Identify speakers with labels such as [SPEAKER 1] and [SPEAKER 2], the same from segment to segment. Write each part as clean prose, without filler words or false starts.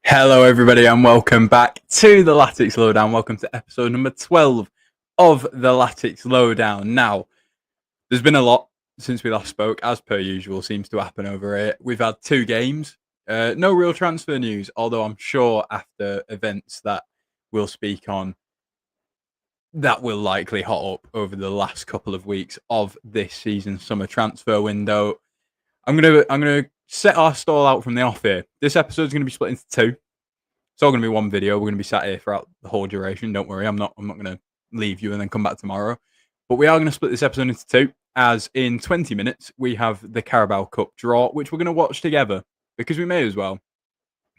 [SPEAKER 1] Hello, everybody, and welcome back to the Latics Lowdown. Welcome to episode number 12 of the Latics Lowdown. Now, there's been a lot since we last spoke, as per usual, seems to happen over here. We've had 2 games, no real transfer news, although I'm sure after events that we'll speak on, that will likely hot up over the last couple of weeks of this season's summer transfer window. I'm gonna set our stall out from the off here. This episode's gonna be split into 2. It's all going to be one video. We're going to be sat here throughout the whole duration. Don't worry, I'm not going to leave you and then come back tomorrow. But we are going to split this episode into 2, as in 20 minutes we have the Carabao Cup draw, which we're going to watch together because we may as well.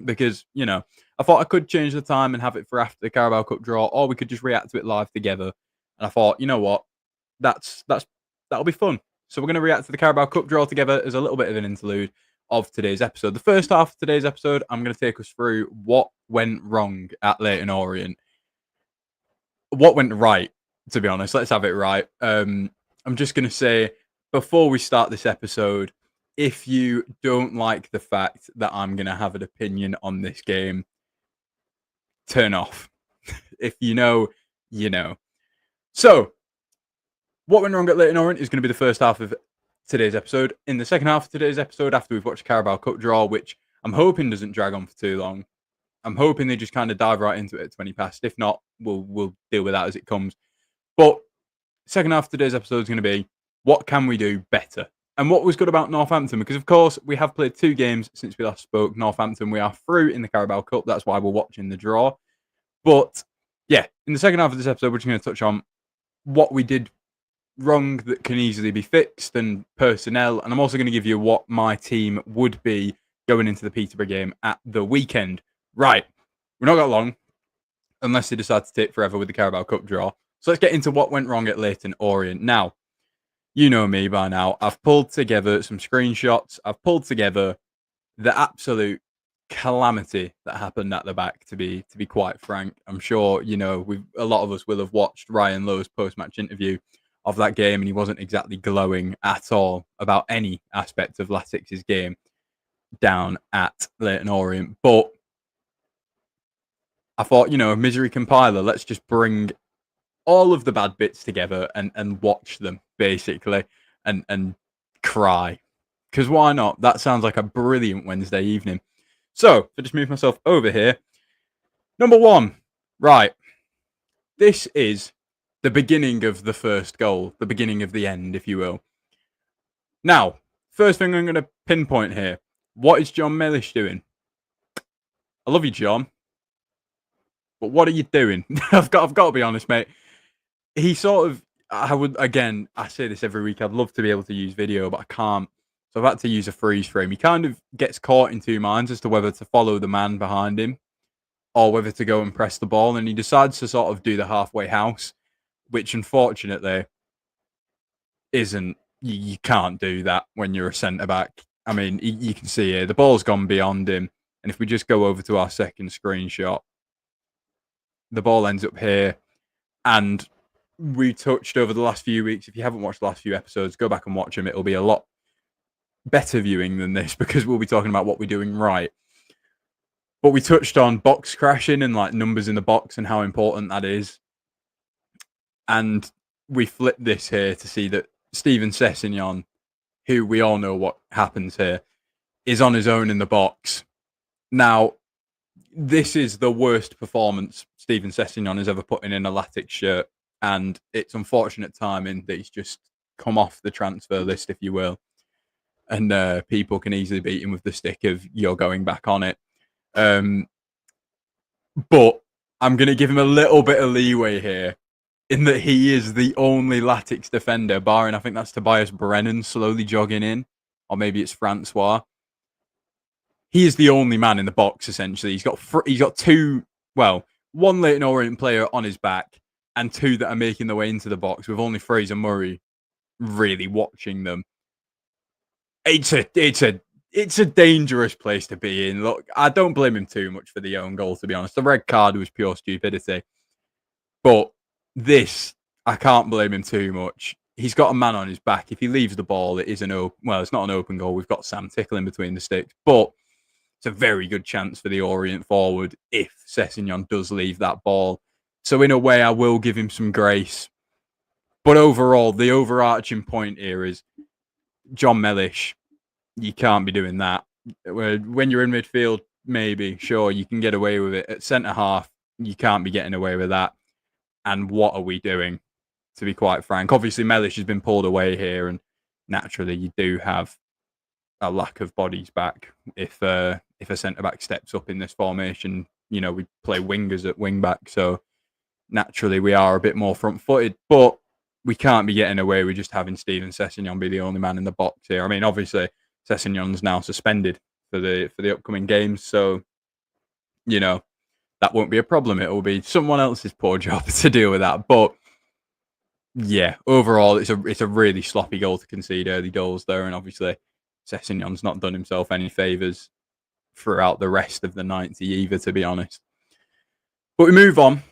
[SPEAKER 1] Because, you know, I thought I could change the time and have it for after the Carabao Cup draw, or we could just react to it live together. And I thought, you know what, that'll be fun. So we're going to react to the Carabao Cup draw together as a little bit of an interlude of today's episode. The first half of today's episode, I'm going to take us through what went wrong at Leyton Orient. What went right, to be honest. Let's have it right. I'm just going to say, before we start this episode, if you don't like the fact that I'm going to have an opinion on this game, turn off. If you know, you know. So, what went wrong at Leyton Orient is going to be the first half of today's episode. In the second half of today's episode, after we've watched Carabao Cup draw, which I'm hoping doesn't drag on for too long, I'm hoping they just kind of dive right into it at 20 past. If not, we'll deal with that as it comes. But second half of today's episode is going to be, what can we do better? And what was good about Northampton? Because, of course, we have played 2 games since we last spoke. Northampton, we are through in the Carabao Cup. That's why we're watching the draw. But, yeah, in the second half of this episode, we're just going to touch on what we did wrong that can easily be fixed and personnel. And I'm also going to give you what my team would be going into the Peterborough game at the weekend. Right. We've not got long, unless they decide to take forever with the Carabao Cup draw. So let's get into what went wrong at Leyton Orient. Now, you know me by now. I've pulled together some screenshots. I've pulled together the absolute calamity that happened at the back, to be quite frank. I'm sure, you know, a lot of us will have watched Ryan Lowe's post-match interview of that game, and he wasn't exactly glowing at all about any aspect of Latics' game down at Leyton Orient. But I thought, you know, a misery compiler, let's just bring all of the bad bits together and watch them, basically, and cry. Because why not? That sounds like a brilliant Wednesday evening. So, if I just move myself over here. Number 1. Right. This is the beginning of the first goal. The beginning of the end, if you will. Now, first thing I'm going to pinpoint here. What is John Mellish doing? I love you, John. But what are you doing? I've got to be honest, mate. He sort of, I say this every week, I'd love to be able to use video, but I can't. So I've had to use a freeze frame. He kind of gets caught in 2 minds as to whether to follow the man behind him or whether to go and press the ball. And he decides to sort of do the halfway house, which unfortunately isn't, you can't do that when you're a centre-back. I mean, you can see here, the ball's gone beyond him. And if we just go over to our second screenshot, the ball ends up here. And we touched over the last few weeks. If you haven't watched the last few episodes, go back and watch them. It'll be a lot better viewing than this because we'll be talking about what we're doing right. But we touched on box crashing and like numbers in the box and how important that is. And we flipped this here to see that Steven Sessegnon, who we all know what happens here, is on his own in the box. Now, this is the worst performance Steven Sessegnon has ever put in a Latics shirt. And it's unfortunate timing that he's just come off the transfer list, if you will. And people can easily beat him with the stick of you're going back on it. But I'm going to give him a little bit of leeway here in that he is the only Latics defender, barring I think that's Tobias Brennan slowly jogging in. Or maybe it's Francois. He is the only man in the box, essentially. He's got 2, well, 1 Leyton Orient player on his back and 2 that are making their way into the box with only Fraser Murray really watching them. It's a dangerous place to be in. Look, I don't blame him too much for the own goal, to be honest. The red card was pure stupidity. But this, I can't blame him too much. He's got a man on his back. If he leaves the ball, it is it's not an open goal. We've got Sam tickling between the sticks. But it's a very good chance for the Orient forward if Sessegnon does leave that ball. So in a way, I will give him some grace. But overall, the overarching point here is John Mellish, you can't be doing that. When you're in midfield, maybe, sure, you can get away with it. At centre-half, you can't be getting away with that. And what are we doing, to be quite frank? Obviously, Mellish has been pulled away here, and naturally, you do have a lack of bodies back if a centre-back steps up in this formation. We play wingers at wing-back, so naturally, we are a bit more front-footed, but we can't be getting away with just having Steven Sessegnon be the only man in the box here. I mean, obviously, Sessegnon's now suspended for the upcoming games, so that won't be a problem. It will be someone else's poor job to deal with that. But yeah, overall, it's a really sloppy goal to concede early goals there, and obviously, Sessegnon's not done himself any favours throughout the rest of the 90 either, to be honest. But we move on.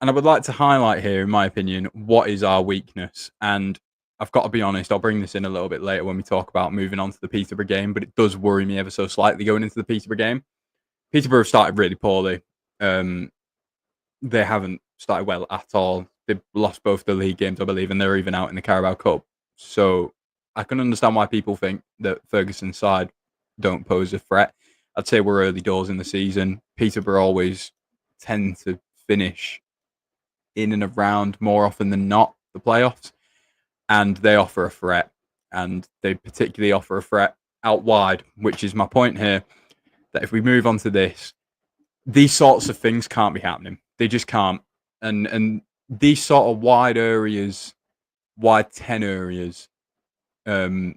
[SPEAKER 1] And I would like to highlight here, in my opinion, what is our weakness. And I've got to be honest, I'll bring this in a little bit later when we talk about moving on to the Peterborough game, but it does worry me ever so slightly going into the Peterborough game. Peterborough have started really poorly. They haven't started well at all. They've lost both the league games, I believe, and they're even out in the Carabao Cup. So I can understand why people think that Ferguson's side don't pose a threat. I'd say we're early doors in the season. Peterborough always tend to finish in and around, more often than not, the playoffs, and they offer a threat, and they particularly offer a threat out wide, which is my point here, that if we move on to this, these sorts of things can't be happening. They just can't. And these sort of wide 10 areas, were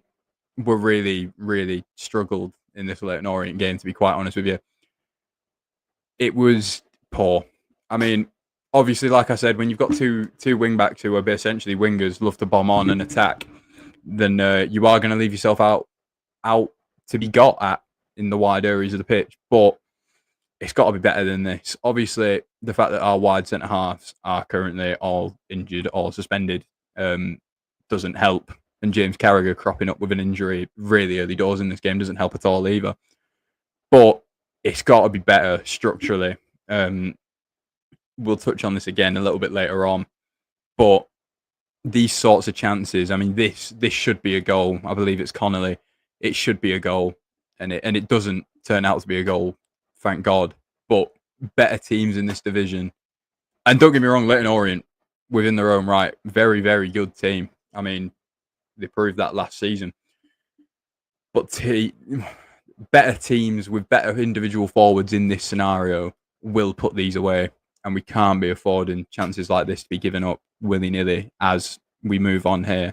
[SPEAKER 1] really, really struggled in this Leyton Orient game, to be quite honest with you. It was poor. I mean, obviously, like I said, when you've got two wing backs who are essentially wingers, love to bomb on and attack, then you are going to leave yourself out to be got at in the wide areas of the pitch. But it's got to be better than this. Obviously, the fact that our wide centre halves are currently all injured or suspended doesn't help. And James Carragher cropping up with an injury really early doors in this game doesn't help at all either. But it's got to be better structurally. We'll touch on this again a little bit later on, but these sorts of chances, I mean, this should be a goal. I believe it's Connolly. It should be a goal, and it doesn't turn out to be a goal, thank God. But better teams in this division, and don't get me wrong, Leyton Orient, within their own right, very, very good team. I mean, they proved that last season. But better teams with better individual forwards in this scenario will put these away. And we can't be affording chances like this to be given up willy-nilly as we move on here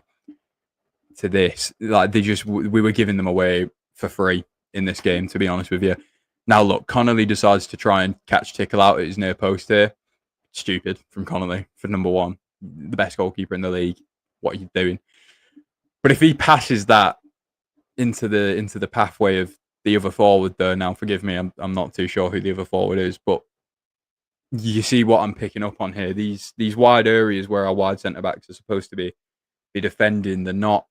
[SPEAKER 1] to this. Like we were giving them away for free in this game, to be honest with you. Now, look, Connolly decides to try and catch Tickle out at his near post here. Stupid from Connolly for number one, the best goalkeeper in the league. What are you doing? But if he passes that into the pathway of the other forward, though, now forgive me, I'm not too sure who the other forward is, but you see what I'm picking up on here. These wide areas where our wide centre backs are supposed to be defending, they're not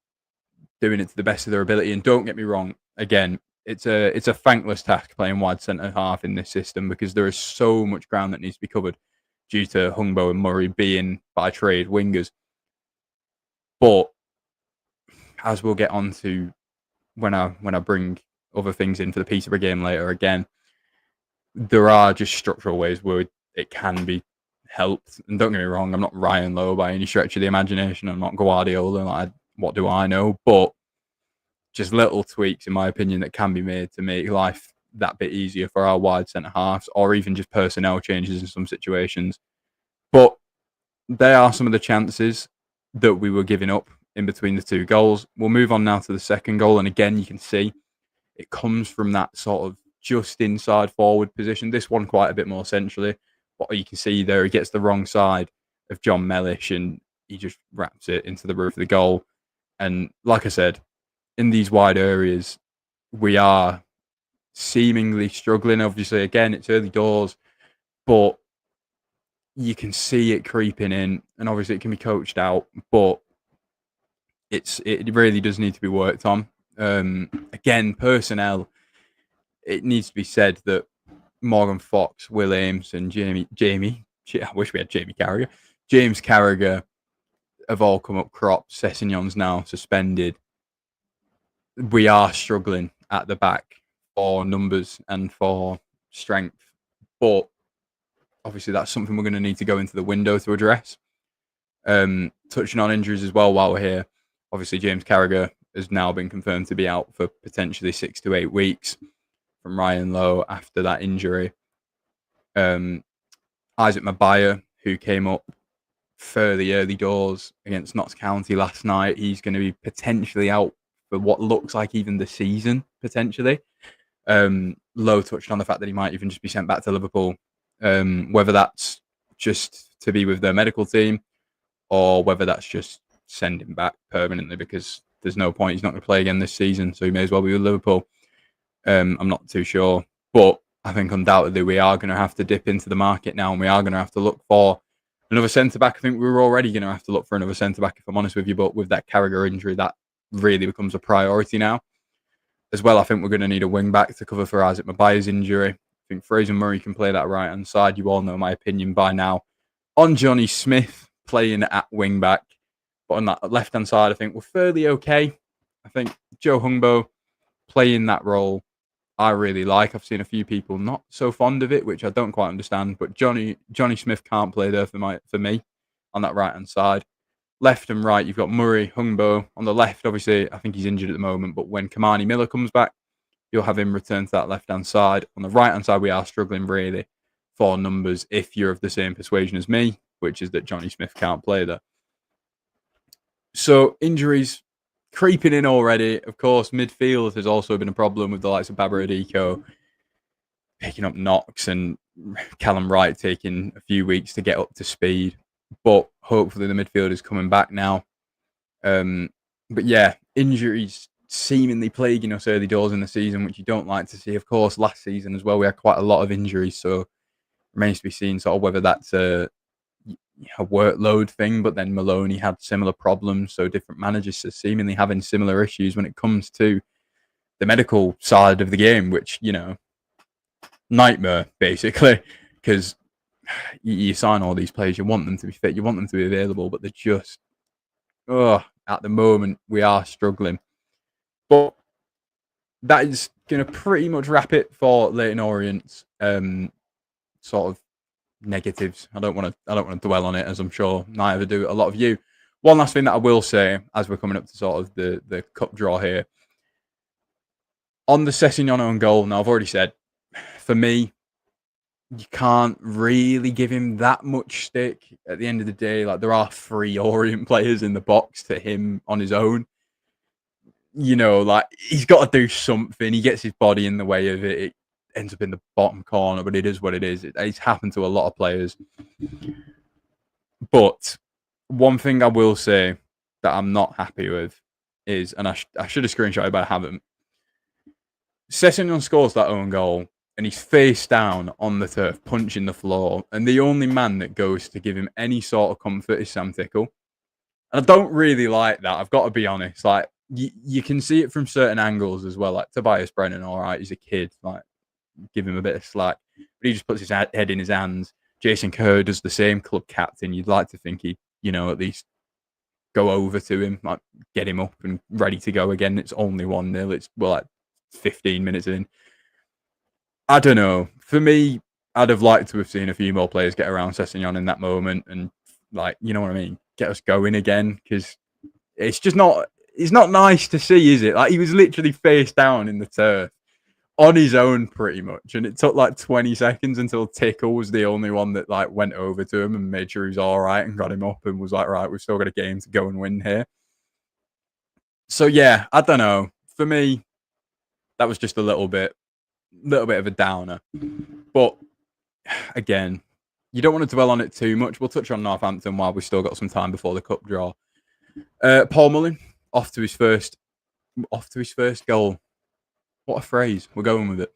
[SPEAKER 1] doing it to the best of their ability. And don't get me wrong, again, it's a thankless task playing wide centre half in this system because there is so much ground that needs to be covered due to Hungbo and Murray being by trade wingers. But as we'll get on to when I bring other things in for the Peterborough game later, again, there are just structural ways where it can be helped. And don't get me wrong, I'm not Ryan Lowe by any stretch of the imagination. I'm not Guardiola. Like, what do I know? But just little tweaks, in my opinion, that can be made to make life that bit easier for our wide centre halves, or even just personnel changes in some situations. But there are some of the chances that we were giving up in between the two goals. We'll move on now to the second goal. And again, you can see it comes from that sort of just inside forward position. This one quite a bit more centrally. But you can see there, he gets the wrong side of John Mellish and he just wraps it into the roof of the goal. And like I said, in these wide areas, we are seemingly struggling. Obviously, again, it's early doors, but you can see it creeping in. And obviously, it can be coached out, but it really does need to be worked on. Again, personnel. it needs to be said that Morgan Fox, Will Ames, and Jamie. I wish we had Jamie Carragher. James Carragher have all come up crops. Sessegnon's now suspended. We are struggling at the back for numbers and for strength, but obviously that's something we're going to need to go into the window to address. Touching on injuries as well while we're here, obviously James Carragher has now been confirmed to be out for potentially 6 to 8 weeks from Ryan Lowe after that injury. Isaac Mabaya, who came up fairly early doors against Notts County last night, he's going to be potentially out for what looks like even the season, potentially. Lowe touched on the fact that he might even just be sent back to Liverpool, whether that's just to be with their medical team or whether that's just send him back permanently because there's no point. He's not going to play again this season, so he may as well be with Liverpool. I'm not too sure, but I think undoubtedly we are going to have to dip into the market now, and we are going to have to look for another centre-back. I think we were already going to have to look for another centre-back, if I'm honest with you, but with that Carragher injury, that really becomes a priority now. As well, I think we're going to need a wing-back to cover for Isaac Mabaya's injury. I think Fraser Murray can play that right-hand side. You all know my opinion by now on Johnny Smith playing at wing-back. But on that left-hand side, I think we're fairly okay. I think Joe Hungbo playing that role, I really like. I've seen a few people not so fond of it, which I don't quite understand. But Johnny Smith can't play there for me on that right-hand side. Left and right, you've got Murray, Hungbo. On the left, obviously, I think he's injured at the moment. But when Kamani Miller comes back, you'll have him return to that left-hand side. On the right-hand side, we are struggling really for numbers if you're of the same persuasion as me, which is that Johnny Smith can't play there. So injuries creeping in already. Of course, midfield has also been a problem with the likes of Babaradiko picking up knocks and Callum Wright taking a few weeks to get up to speed. But hopefully the midfield is coming back now. But yeah, injuries seemingly plaguing us early doors in the season, which you don't like to see. Of course, last season as well, we had quite a lot of injuries. So it remains to be seen sort of whether that's a workload thing, but then Maloney had similar problems. So different managers are seemingly having similar issues when it comes to the medical side of the game, which, nightmare, basically, because you sign all these players, you want them to be fit, you want them to be available, but they're just, at the moment, we are struggling. But that is going to pretty much wrap it for Leyton Orient's sort of negatives. I don't want to dwell on it, as I'm sure neither do a lot of you. One last thing that I will say as we're coming up to sort of the cup draw here. On the Sessegnon own goal, now I've already said, for me, you can't really give him that much stick. At the end of the day, like, there are 3 Orient players in the box to him on his own. Like, he's got to do something. He gets his body in the way of it. It ends up in the bottom corner, but it is what it is. It's happened to a lot of players. But one thing I will say that I'm not happy with is, and I should have screenshotted, but I haven't. Sessegnon scores that own goal, and he's face down on the turf, punching the floor. And the only man that goes to give him any sort of comfort is Sam Tickle. And I don't really like that. I've got to be honest. Like, you can see it from certain angles as well. Like, Tobias Brennan, all right, he's a kid. Like, give him a bit of slack. But he just puts his head in his hands. Jason Kerr does the same, club captain. You'd like to think he'd, at least go over to him, like, get him up and ready to go again. It's only 1-0. It's, 15 minutes in. I don't know. For me, I'd have liked to have seen a few more players get around Sessegnon in that moment and, like, you know what I mean, get us going again, because it's just not, it's not nice to see, is it? Like, he was literally face down in the turf on his own pretty much, and it took like 20 seconds until Tickle was the only one that, like, went over to him and made sure he was all right and got him up and was like, right, we've still got a game to go and win here. So yeah, I don't know. For me, that was just a little bit of a downer. But again, you don't want to dwell on it too much. We'll touch on Northampton while we've still got some time before the cup draw. Paul Mullin off to his first goal. What a phrase. We're going with it.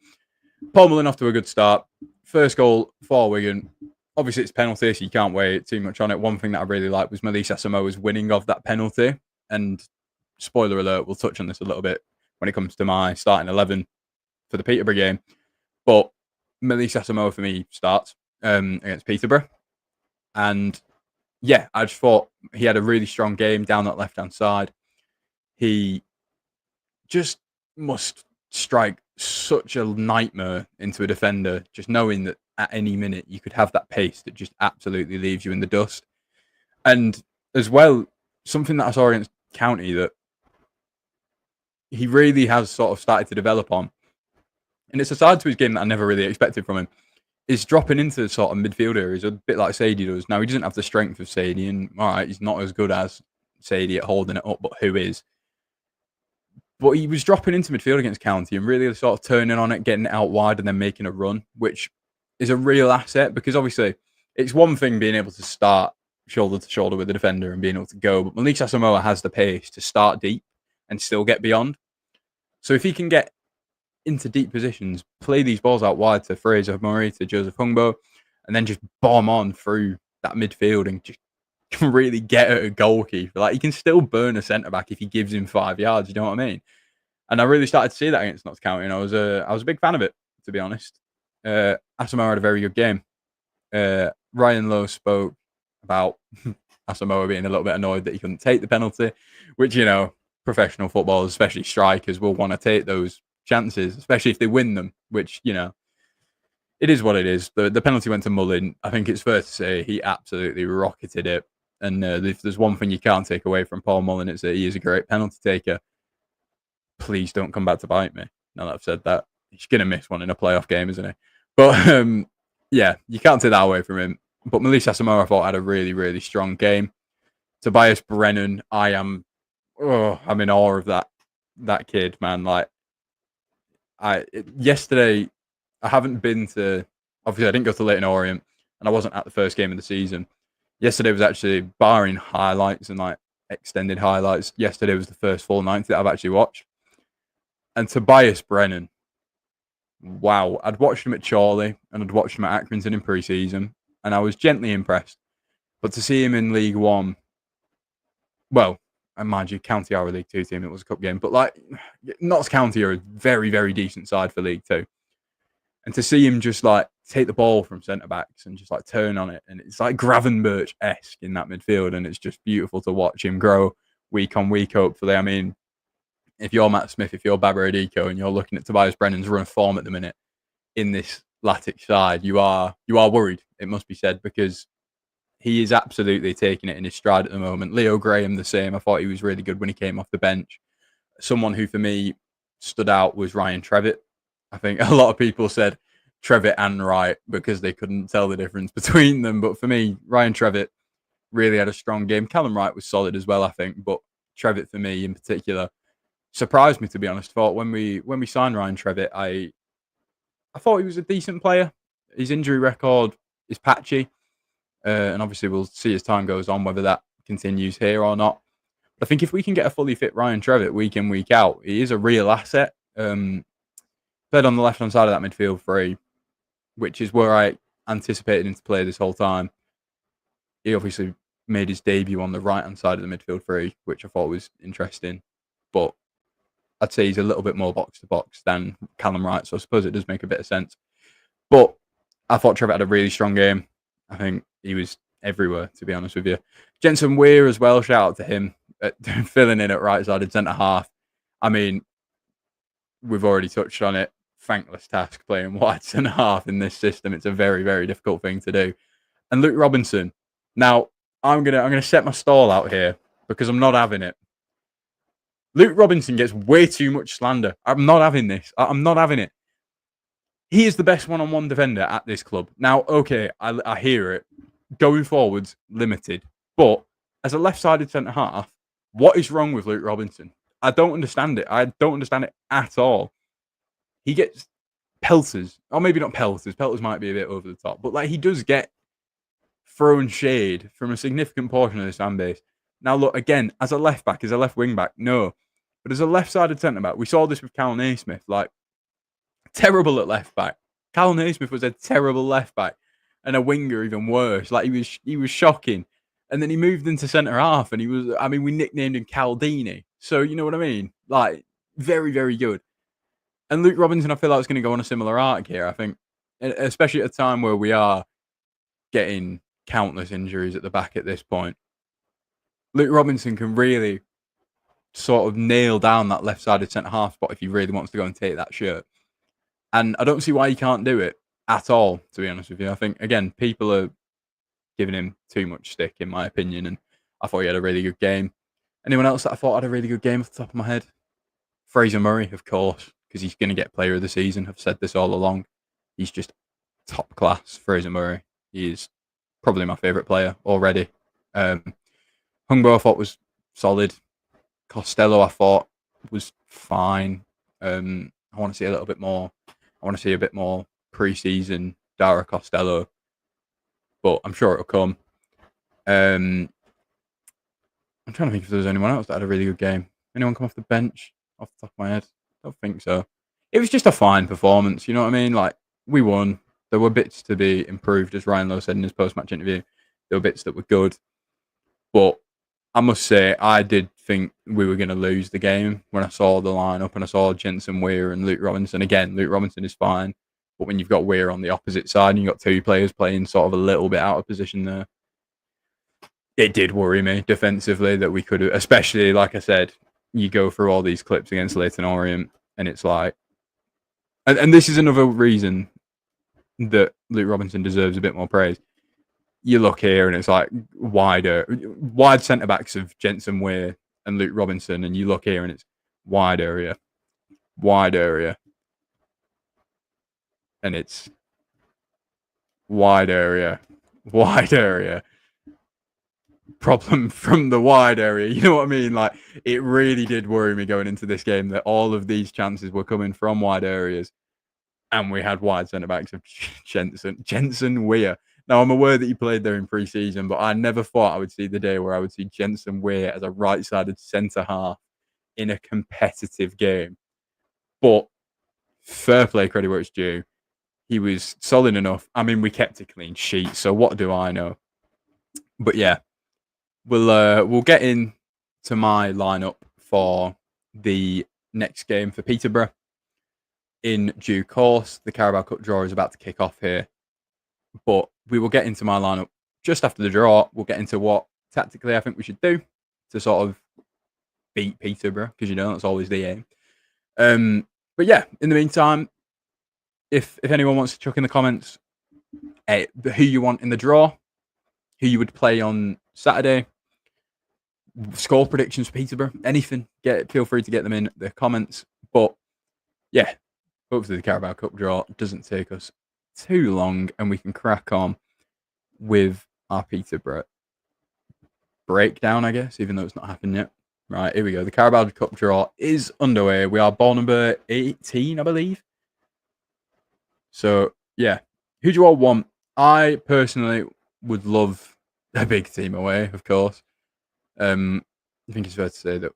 [SPEAKER 1] Paul Mullin off to a good start. First goal for Wigan. Obviously, it's penalty, so you can't wait too much on it. One thing that I really liked was Melise Asamoah's winning of that penalty. And spoiler alert, we'll touch on this a little bit when it comes to my starting 11. for the Peterborough game. But Melissa Samoa for me starts against Peterborough. And yeah, I just thought he had a really strong game down that left-hand side. He just must strike such a nightmare into a defender, just knowing that at any minute you could have that pace that just absolutely leaves you in the dust. And as well, something that I saw against County that he really has sort of started to develop on, and it's a side to his game that I never really expected from him, is dropping into the sort of midfield areas a bit like Sadie does. Now, he doesn't have the strength of Sadie, and all right, he's not as good as Sadie at holding it up, but who is? But he was dropping into midfield against County and really sort of turning on it, getting it out wide and then making a run, which is a real asset because obviously it's one thing being able to start shoulder to shoulder with the defender and being able to go, but Malik Samoa has the pace to start deep and still get beyond. So if he can get into deep positions, play these balls out wide to Fraser Murray, to Joseph Hungbo, and then just bomb on through that midfield and just can really get at a goalkeeper. Like, he can still burn a centre-back if he gives him 5 yards, you know what I mean? And I really started to see that against Notts County, and I was a big fan of it, to be honest. Asamoah had a very good game. Ryan Lowe spoke about Asamoah being a little bit annoyed that he couldn't take the penalty, which, you know, professional footballers, especially strikers, will want to take those chances, especially if they win them, which, you know, it is what it is. The penalty went to Mullin. I think it's fair to say he absolutely rocketed it. And if there's one thing you can't take away from Paul Mullin, it's that he is a great penalty taker. Please don't come back to bite me. Now that I've said that, he's going to miss one in a playoff game, isn't he? But yeah, you can't take that away from him. But Melissa Samoa, I thought, had a really, really strong game. Tobias Brennan, I'm in awe of that kid, man. Like, yesterday, I haven't been to, obviously I didn't go to Leyton Orient and I wasn't at the first game of the season. Yesterday was actually, barring highlights and like extended highlights, yesterday was the first full 90 that I've actually watched. And Tobias Brennan, wow. I'd watched him at Chorley and I'd watched him at Accrington in pre-season and I was gently impressed. But to see him in League One, well, and mind you, County are a League Two team, it was a cup game, but like, Notts County are a very, very decent side for League Two. And to see him just like take the ball from centre backs and just like turn on it, and it's like Gravenberch-esque in that midfield, and it's just beautiful to watch him grow week on week. Hopefully, I mean, if you're Matt Smith, if you're Babber Adiko, and you're looking at Tobias Brennan's run of form at the minute in this Latics side, you are worried. It must be said, because he is absolutely taking it in his stride at the moment. Leo Graham the same. I thought he was really good when he came off the bench. Someone who for me stood out was Ryan Trevitt. I think a lot of people said Trevitt and Wright because they couldn't tell the difference between them. But for me, Ryan Trevitt really had a strong game. Callum Wright was solid as well, I think. But Trevitt, for me in particular, surprised me, to be honest. Thought when we signed Ryan Trevitt, I thought he was a decent player. His injury record is patchy. And obviously we'll see as time goes on whether that continues here or not. But I think if we can get a fully fit Ryan Trevitt week in, week out, he is a real asset. Played on the left-hand side of that midfield three, which is where I anticipated him to play this whole time. He obviously made his debut on the right-hand side of the midfield three, which I thought was interesting. But I'd say he's a little bit more box-to-box than Callum Wright, so I suppose it does make a bit of sense. But I thought Trevor had a really strong game. I think he was everywhere, to be honest with you. Jensen Weir as well, shout out to him, filling in at right-sided centre-half. I mean, we've already touched on it. Thankless task playing wide centre-half in this system. It's a very, very difficult thing to do. And Luke Robinson. Now, I'm gonna set my stall out here because I'm not having it. Luke Robinson gets way too much slander. I'm not having this. I'm not having it. He is the best one-on-one defender at this club. Now, okay, I hear it. Going forwards, limited. But as a left-sided centre-half, what is wrong with Luke Robinson? I don't understand it. I don't understand it at all. He gets pelters. Or maybe not pelters. Pelters might be a bit over the top. But like, he does get thrown shade from a significant portion of this fan base. Now, look, again, as a left-back, as a left wing-back, no. But as a left-sided centre-back, we saw this with Cal Naismith. Like, terrible at left-back. Cal Naismith was a terrible left-back. And a winger even worse. Like, he was shocking. And then he moved into centre-half, and we nicknamed him Caldini. So, you know what I mean? Like, very, very good. And Luke Robinson, I feel like, is going to go on a similar arc here. I think, especially at a time where we are getting countless injuries at the back at this point, Luke Robinson can really sort of nail down that left-sided centre-half spot if he really wants to go and take that shirt. And I don't see why he can't do it at all, to be honest with you. I think, again, people are giving him too much stick, in my opinion, and I thought he had a really good game. Anyone else that I thought had a really good game off the top of my head? Fraser Murray, of course, because he's going to get player of the season. I've said this all along. He's just top class, Fraser Murray. He is probably my favourite player already. Hungbo, I thought, was solid. Costello, I thought, was fine. I want to see a little bit more. I want to see a bit more pre-season Dara Costello, but I'm sure it'll come. I'm trying to think if there's anyone else that had a really good game. Anyone come off the bench off the top of my head? I don't think so. It was just a fine performance, you know what I mean? Like, we won. There were bits to be improved, as Ryan Lowe said in his post-match interview. There were bits that were good. But I must say, I did think we were going to lose the game when I saw the lineup and I saw Jensen Weir and Luke Robinson. Again, Luke Robinson is fine. But when you've got Weir on the opposite side and you've got two players playing sort of a little bit out of position there, it did worry me defensively that we could have, especially, like I said, you go through all these clips against Leyton Orient and it's like, and this is another reason that Luke Robinson deserves a bit more praise. You look here and it's like wide centre backs of Jensen Weir and Luke Robinson, and you look here and it's wide area, and it's wide area. Problem from the wide area. You know what I mean? Like, it really did worry me going into this game that all of these chances were coming from wide areas, and we had wide centre backs of Jensen Weir. Now, I'm aware that he played there in pre-season, but I never thought I would see the day where I would see Jensen Weir as a right-sided centre-half in a competitive game. But fair play, credit where it's due. He was solid enough. I mean, we kept a clean sheet, so what do I know? But yeah, we'll get into my lineup for the next game for Peterborough in due course. The Carabao Cup draw is about to kick off here. But we will get into my lineup just after the draw. We'll get into what tactically I think we should do to sort of beat Peterborough, because, you know, that's always the aim. But yeah, in the meantime, if anyone wants to chuck in the comments who you want in the draw, who you would play on Saturday, score predictions for Peterborough, anything, feel free to get them in the comments. But yeah, hopefully the Carabao Cup draw doesn't take us too long and we can crack on with our Peterborough breakdown, I guess, even though it's not happened yet. Right, here we go. The Carabao Cup draw is underway. We are ball number 18, I believe. So, yeah. Who do you all want? I personally would love a big team away, of course. I think it's fair to say that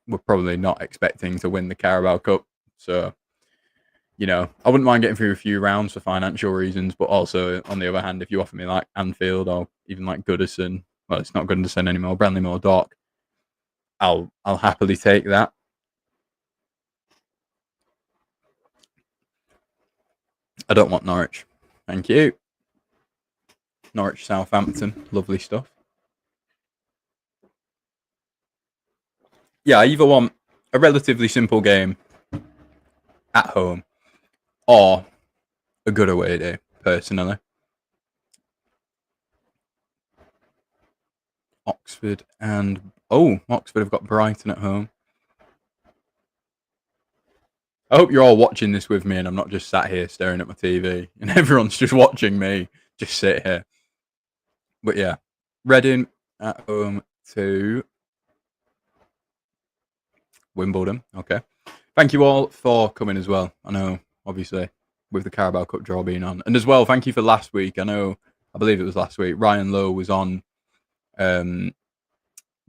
[SPEAKER 1] we're probably not expecting to win the Carabao Cup. So, you know, I wouldn't mind getting through a few rounds for financial reasons, but also, on the other hand, if you offer me like Anfield or even like Goodison, well, it's not Goodison anymore, Branley Dock, I'll happily take that. I don't want Norwich. Thank you. Norwich, Southampton, lovely stuff. Yeah, I either want a relatively simple game at home or a good away day, personally. Oxford have got Brighton at home. I hope you're all watching this with me and I'm not just sat here staring at my TV and everyone's just watching me just sit here. But yeah, Reading at home to Wimbledon. Okay. Thank you all for coming as well. I know, obviously, with the Carabao Cup draw being on. And as well, thank you for last week. I believe it was last week. Ryan Lowe was on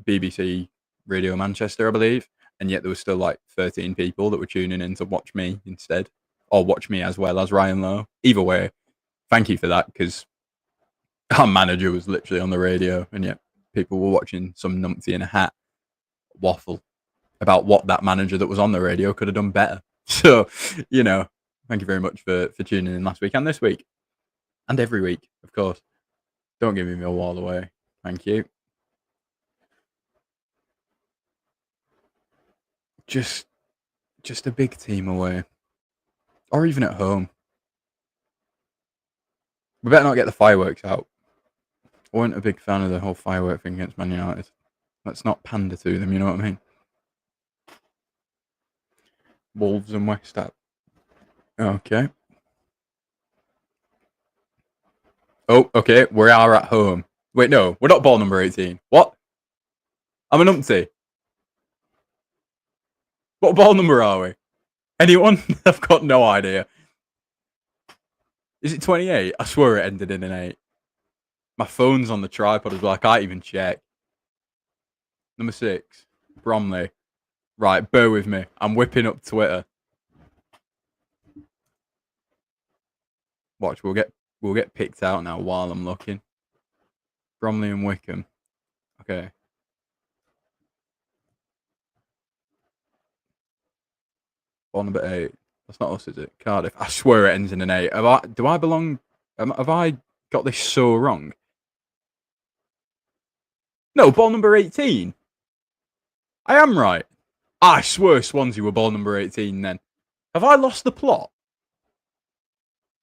[SPEAKER 1] BBC Radio Manchester, I believe. And yet there was still like 13 people that were tuning in to watch me instead. Or watch me as well as Ryan Lowe. Either way, thank you for that, because our manager was literally on the radio and yet people were watching some numpty in a hat waffle about what that manager that was on the radio could have done better. So, thank you very much for tuning in last week and this week and every week, of course. Don't give me a wall away. Thank you. Just a big team away. Or even at home. We better not get the fireworks out. I wasn't a big fan of the whole firework thing against Man United. Let's not pander to them, you know what I mean? Wolves and West Ham. Okay. Oh, okay. We are at home. Wait, no, we're not ball number 18. What? I'm an umpty. What ball number are we? Anyone? I've got no idea. Is it 28? I swear it ended in an 8. My phone's on the tripod as well. I can't even check. Number 6. Bromley. Right, bear with me. I'm whipping up Twitter. Watch, we'll get picked out now while I'm looking. Bromley and Wickham. Okay. Ball number 8. That's not us, is it? Cardiff. I swear it ends in an 8. Have I got this so wrong? No, ball number 18. I am right. I swear Swansea were ball number 18 then. Have I lost the plot?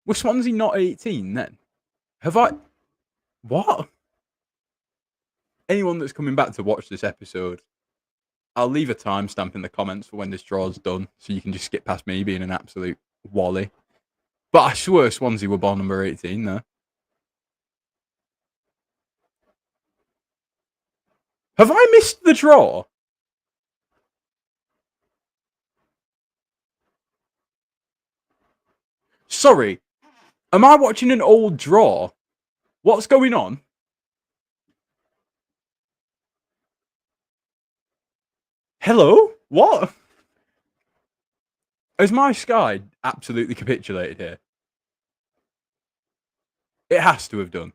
[SPEAKER 1] Was Swansea not 18 then? Have I... What? Anyone that's coming back to watch this episode, I'll leave a timestamp in the comments for when this draw's done, so you can just skip past me being an absolute wally. But I swear Swansea were ball number 18 there. Have I missed the draw? Sorry. Am I watching an old draw? What's going on? Hello? What? Has my Sky absolutely capitulated here? It has to have done.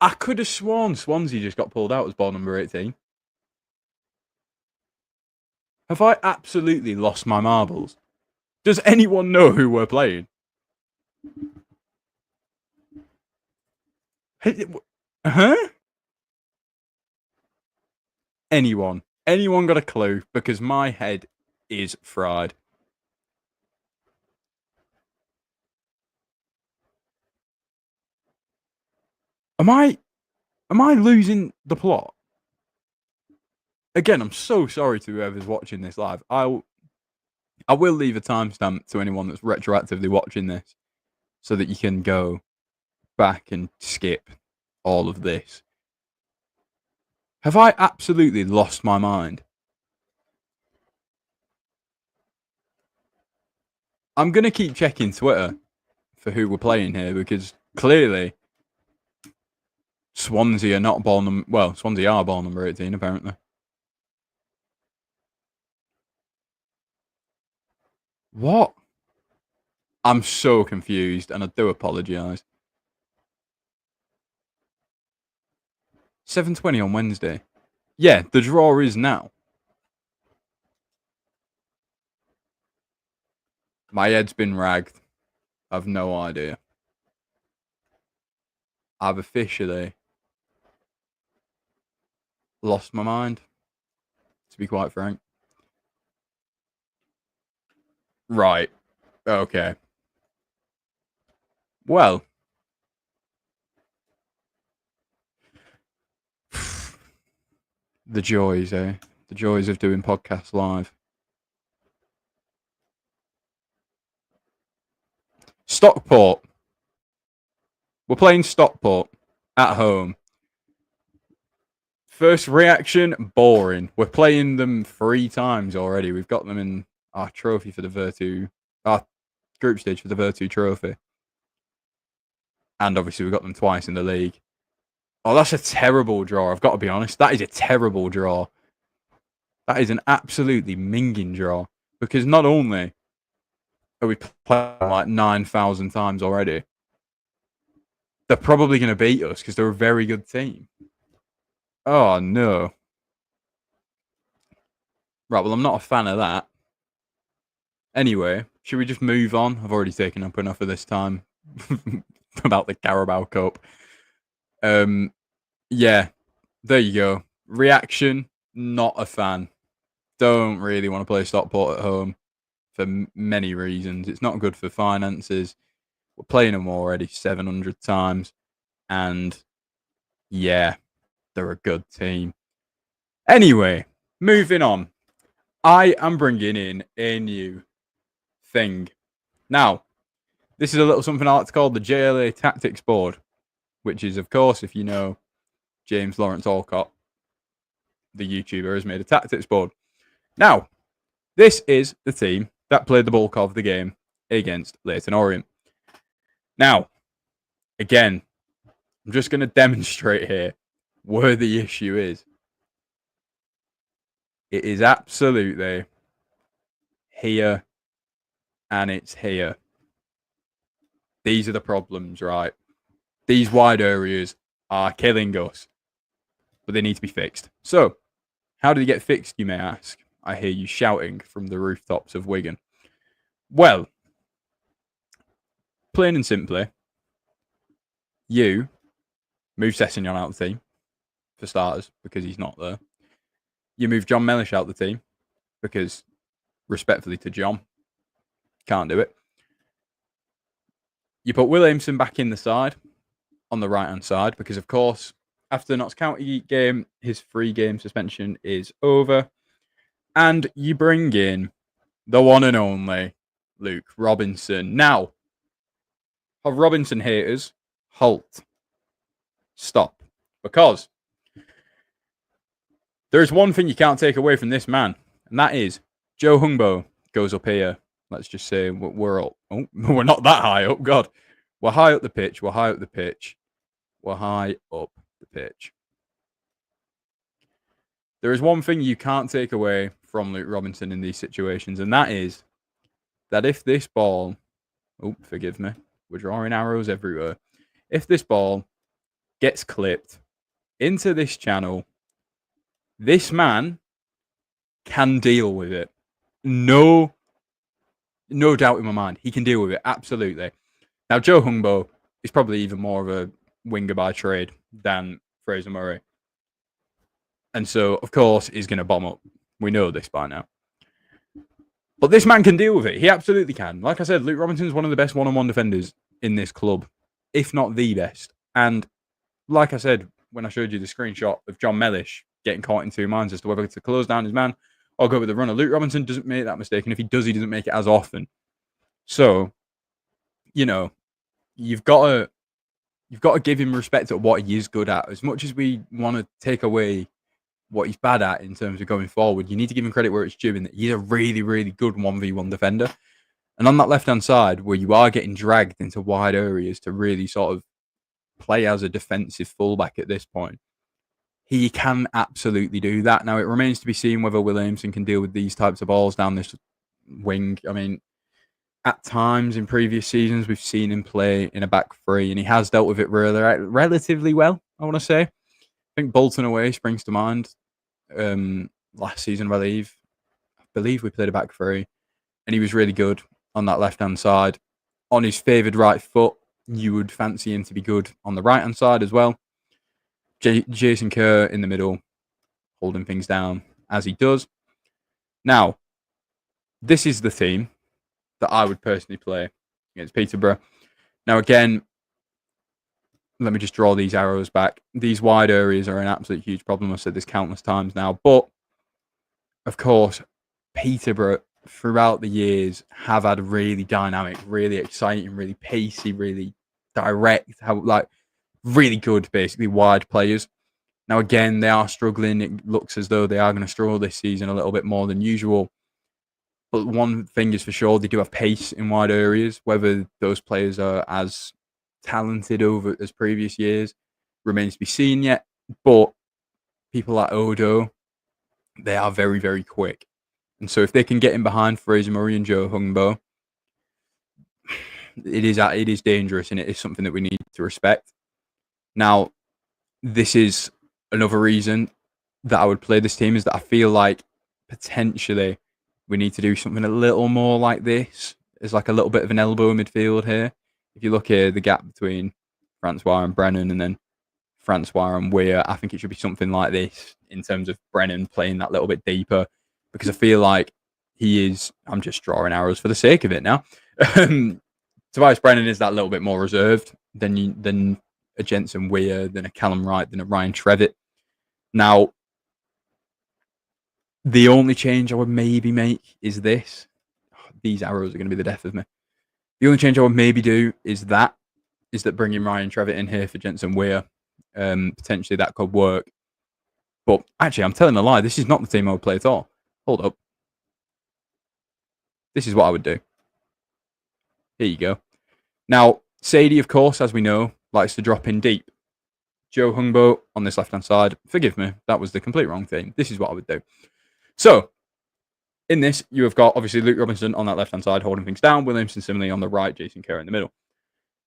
[SPEAKER 1] I could have sworn Swansea just got pulled out as ball number 18. Have I absolutely lost my marbles? Does anyone know who we're playing? Huh? Anyone got a clue? Because my head is fried. Am I losing the plot? Again, I'm so sorry to whoever's watching this live. I will leave a timestamp to anyone that's retroactively watching this so that you can go back and skip all of this. Have I absolutely lost my mind? I'm going to keep checking Twitter for who we're playing here because clearly Swansea are not ball number... Well, Swansea are ball number 18, apparently. What? I'm so confused, and I do apologise. 7:20 on Wednesday. Yeah, the draw is now. My head's been ragged. I've no idea. I've officially lost my mind, to be quite frank. Right. Okay. Well. The joys, eh? The joys of doing podcasts live. Stockport. We're playing Stockport at home. First reaction, boring. We're playing them 3 times already. We've got them in our trophy for the Virtu, our group stage for the Virtu trophy. And obviously we've got them twice in the league. Oh, that's a terrible draw. I've got to be honest. That is a terrible draw. That is an absolutely minging draw. Because not only are we playing like 9,000 times already, they're probably going to beat us because they're a very good team. Oh, no. Right, well, I'm not a fan of that. Anyway, should we just move on? I've already taken up enough of this time about the Carabao Cup. Yeah, there you go. Reaction, not a fan. Don't really want to play Stockport at home for many reasons. It's not good for finances. We're playing them already 700 times. And yeah, they're a good team. Anyway, moving on. I am bringing in a new thing. Now, this is a little something I like to call the JLA Tactics Board, which is, of course, if you know James Lawrence Alcott, the YouTuber, has made a tactics board. Now, this is the team that played the bulk of the game against Leyton Orient. Now, again, I'm just going to demonstrate here where the issue is. It is absolutely here and it's here. These are the problems, right? These wide areas are killing us, but they need to be fixed. So, how do they get fixed, you may ask? I hear you shouting from the rooftops of Wigan. Well, plain and simply, you move Sessegnon out of the team, for starters, because he's not there. You move John Mellish out of the team, because, respectfully to John, can't do it. You put Williamson back in the side, on the right-hand side, because, of course, after the Notts County game, his 3-game suspension is over. And you bring in the one and only Luke Robinson. Now, of Robinson haters, halt. Stop. Because there is one thing you can't take away from this man, and that is Joe Hungbo goes up here. Let's just say we're up. Oh, we're not that high up. God. We're high up the pitch. We're high up the pitch. We're high up the pitch. There is one thing you can't take away from Luke Robinson in these situations, and that is that if this ball... Oh, forgive me. We're drawing arrows everywhere. If this ball gets clipped into this channel, this man can deal with it. No doubt in my mind. He can deal with it. Absolutely. Now, Joe Hungbo is probably even more of a winger by trade than Fraser Murray. And so, of course, he's going to bomb up. We know this by now. But this man can deal with it. He absolutely can. Like I said, Luke Robinson is one of the best one-on-one defenders in this club, if not the best. And like I said, when I showed you the screenshot of John Mellish getting caught in two minds as to whether to close down his man or go with the runner, Luke Robinson doesn't make that mistake. And if he does, he doesn't make it as often. So, you know, you've got to give him respect at what he is good at. As much as we want to take away what he's bad at in terms of going forward, you need to give him credit where it's due in that he's a really, really good 1v1 defender. And on that left-hand side, where you are getting dragged into wide areas to really sort of play as a defensive fullback at this point, he can absolutely do that. Now, it remains to be seen whether Williamson can deal with these types of balls down this wing. I mean, at times in previous seasons, we've seen him play in a back three, and he has dealt with it relatively well, I want to say. I think Bolton away springs to mind. Last season, I believe we played a back three, and he was really good on that left-hand side. On his favoured right foot, you would fancy him to be good on the right-hand side as well. Jason Kerr in the middle, holding things down as he does. Now, this is the team that I would personally play against Peterborough. Now, again, let me just draw these arrows back. These wide areas are an absolute huge problem. I've said this countless times now. But, of course, Peterborough, throughout the years, have had really dynamic, really exciting, really pacey, really direct, really good, basically, wide players. Now, again, they are struggling. It looks as though they are going to struggle this season a little bit more than usual. But one thing is for sure, they do have pace in wide areas. Whether those players are as talented over as previous years remains to be seen yet. But people like Odo, they are very, very quick. And so if they can get in behind Fraser Murray and Joe Hungbo, it is dangerous, and it is something that we need to respect. Now, this is another reason that I would play this team, is that I feel like potentially we need to do something a little more like this. There's like a little bit of an elbow in midfield here. If you look here, the gap between Francois and Brennan, and then Francois and Weir, I think it should be something like this in terms of Brennan playing that little bit deeper, because I feel like he is. I'm just drawing arrows for the sake of it now. Tobias Brennan is that little bit more reserved than a Jensen Weir, than a Callum Wright, than a Ryan Trevitt. Now, the only change I would maybe make is this. These arrows are going to be the death of me. The only change I would maybe do is that bringing Ryan Trevitt in here for Jensen Weir. Potentially that could work. But actually, I'm telling a lie. This is not the team I would play at all. Hold up. This is what I would do. Here you go. Now, Sadie, of course, as we know, likes to drop in deep. Joe Hungbo on this left-hand side. Forgive me, that was the complete wrong thing. This is what I would do. So, in this, you have got, obviously, Luke Robinson on that left-hand side holding things down. Williamson similarly on the right. Jason Kerr in the middle.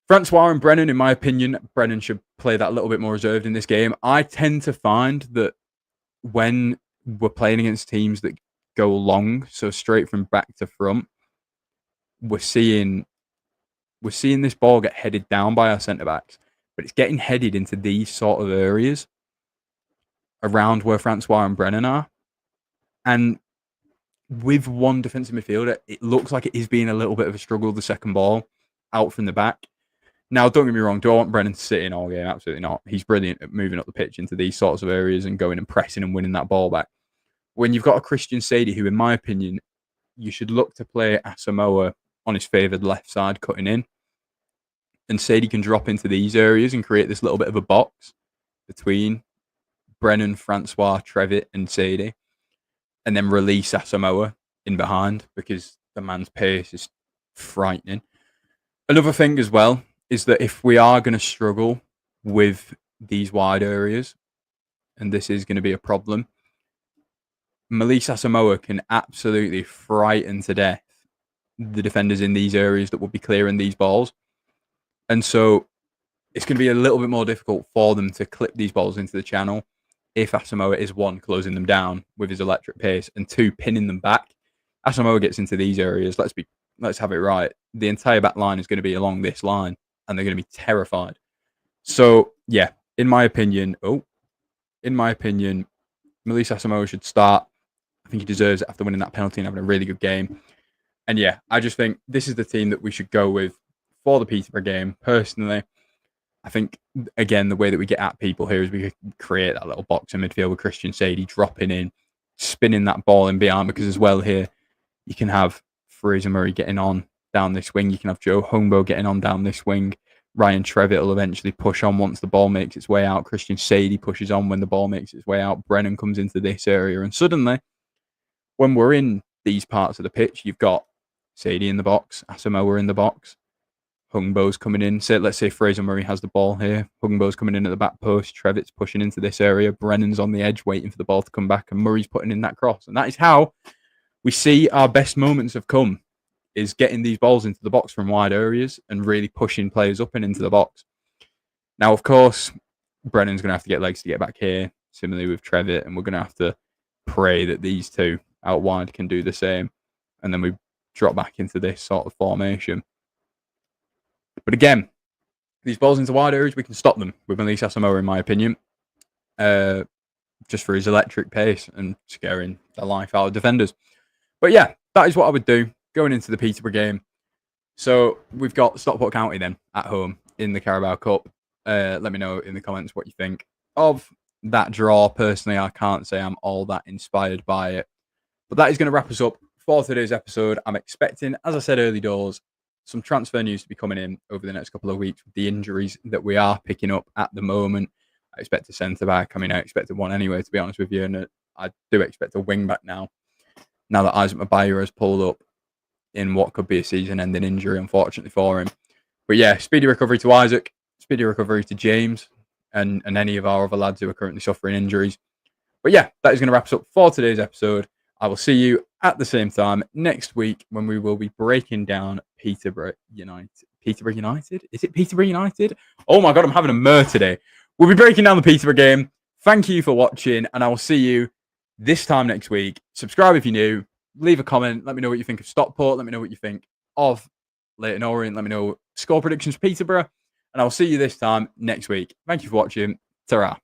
[SPEAKER 1] Francois and Brennan, in my opinion, Brennan should play that little bit more reserved in this game. I tend to find that when we're playing against teams that go long, so straight from back to front, we're seeing this ball get headed down by our centre-backs, but it's getting headed into these sort of areas around where Francois and Brennan are. And with one defensive midfielder, it looks like it is being a little bit of a struggle, the second ball out from the back. Now, don't get me wrong, do I want Brennan to sit in all game? Absolutely not. He's brilliant at moving up the pitch into these sorts of areas and going and pressing and winning that ball back. When you've got a Christian Sadie, who, in my opinion, you should look to play Asamoah on his favoured left side, cutting in. And Sadie can drop into these areas and create this little bit of a box between Brennan, Francois, Trevitt, and Sadie. And then release Asamoah in behind, because the man's pace is frightening. Another thing as well is that if we are going to struggle with these wide areas, and this is going to be a problem, Melise Asamoah can absolutely frighten to death the defenders in these areas that will be clearing these balls. And so it's going to be a little bit more difficult for them to clip these balls into the channel if Asamoah is, one, closing them down with his electric pace, and two, pinning them back. Asamoah gets into these areas, let's have it right. The entire back line is going to be along this line, and they're going to be terrified. So, yeah, in my opinion, Melise Asamoah should start. I think he deserves it after winning that penalty and having a really good game. And yeah, I just think this is the team that we should go with for the Peterborough game. Personally, I think, again, the way that we get at people here is we create that little box in midfield with Christian Sadie dropping in, spinning that ball in behind, because as well here, you can have Fraser Murray getting on down this wing. You can have Joe Hungbo getting on down this wing. Ryan Trevitt will eventually push on once the ball makes its way out. Christian Sadie pushes on when the ball makes its way out. Brennan comes into this area. And suddenly, when we're in these parts of the pitch, you've got Sadie in the box, Asamoah in the box, Hungbo's coming in. Let's say Fraser Murray has the ball here. Hungbo's coming in at the back post. Trevitt's pushing into this area. Brennan's on the edge waiting for the ball to come back. And Murray's putting in that cross. And that is how we see our best moments have come, is getting these balls into the box from wide areas and really pushing players up and into the box. Now, of course, Brennan's going to have to get legs to get back here, similarly with Trevitt. And we're going to have to pray that these two out wide can do the same. And then we drop back into this sort of formation. But again, these balls into wide areas, we can stop them with Melise Asamoah, in my opinion, just for his electric pace and scaring the life out of defenders. But yeah, that is what I would do going into the Peterborough game. So we've got Stockport County then at home in the Carabao Cup. Let me know in the comments what you think of that draw. Personally, I can't say I'm all that inspired by it. But that is going to wrap us up for today's episode. I'm expecting, as I said early doors, some transfer news to be coming in over the next couple of weeks with the injuries that we are picking up at the moment. I expect a centre-back. I mean, I expected one anyway, to be honest with you. And I do expect a wing-back now that Isaac Mabayar has pulled up in what could be a season-ending injury, unfortunately for him. But yeah, speedy recovery to Isaac, speedy recovery to James, and any of our other lads who are currently suffering injuries. But yeah, that is going to wrap us up for today's episode. I will see you at the same time next week when we will be breaking down Peterborough United. Peterborough United? Is it Peterborough United? Oh my God, I'm having a murr today. We'll be breaking down the Peterborough game. Thank you for watching, and I will see you this time next week. Subscribe if you're new. Leave a comment. Let me know what you think of Stockport. Let me know what you think of Leyton Orient. Let me know score predictions for Peterborough. And I'll see you this time next week. Thank you for watching. Ta-ra.